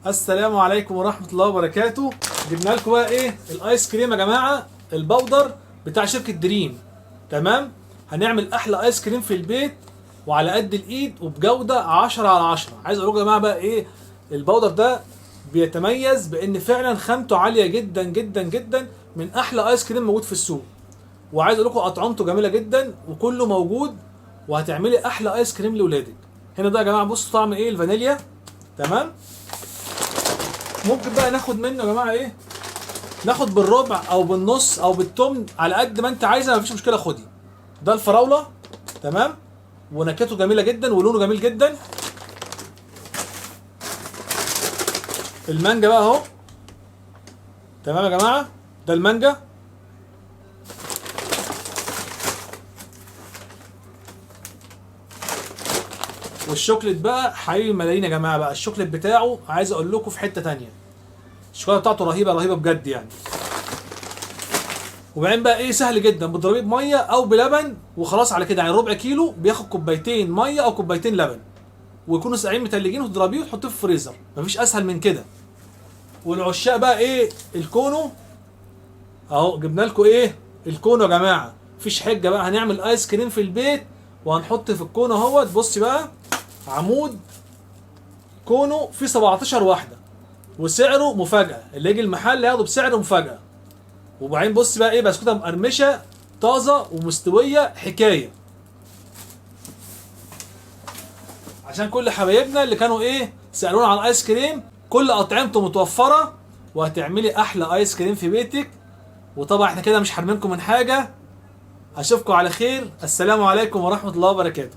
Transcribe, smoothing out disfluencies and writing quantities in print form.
السلام عليكم ورحمة الله وبركاته. جبنا لكم بقى ايه الايس كريم يا جماعة، البودر بتاع شركة دريم. تمام، هنعمل احلى ايس كريم في البيت وعلى قد الايد وبجودة 10/10. عايز اقول لكم يا جماعة بقى ايه البودر ده بيتميز بان فعلا خامته عالية جدا جدا جدا، من احلى ايس كريم موجود في السوق. وعايز اقول لكم اطعمته جميلة جدا وكله موجود، وهتعملي احلى ايس كريم لاولادك. هنا ده يا جماعة بصوا طعم ايه الفانيليا. تمام، ممكن بقى ناخد منه يا جماعه ايه، ناخد بالربع او بالنص او بالتمن على قد ما انت عايزه، مفيش مشكله. خدي ده الفراوله. تمام، ونكهته جميله جدا ولونه جميل جدا. المانجا بقى اهو. تمام يا جماعه، ده المانجا. والشوكليت بقى حبيبي الملايين يا جماعه، بقى الشوكليت بتاعه عايز اقول لكم في حته تانية. الشوكولاته بتاعته رهيبه رهيبه بجد يعني. وبعدين بقى ايه سهل جدا، بتضربيه بميه او بلبن وخلاص على كده. يعني ربع كيلو بياخد كوبايتين ميه او كوبايتين لبن، ويكونوا ساقعين متلجين، وتضربيه وتحطيه في الفريزر. مفيش اسهل من كده. والعشاق بقى ايه الكونو اهو، جبنا لكم ايه الكونو يا جماعه. مفيش حجه بقى، هنعمل ايس كريم في البيت وهنحط في الكونو اهوت. بصي بقى، عمود كونو فيه 17 واحده، وسعره مفاجاه. اللي يجي المحل ياخده بسعر مفاجاه. وبعدين بص بقى ايه بسكوته مقرمشه طازه ومستويه حكايه، عشان كل حبايبنا اللي كانوا ايه سالونا عن ايس كريم. كل اطعمته متوفره، وهتعملي احلى ايس كريم في بيتك. وطبعا احنا كده مش حارمينكم من حاجه. اشوفكم على خير. السلام عليكم ورحمه الله وبركاته.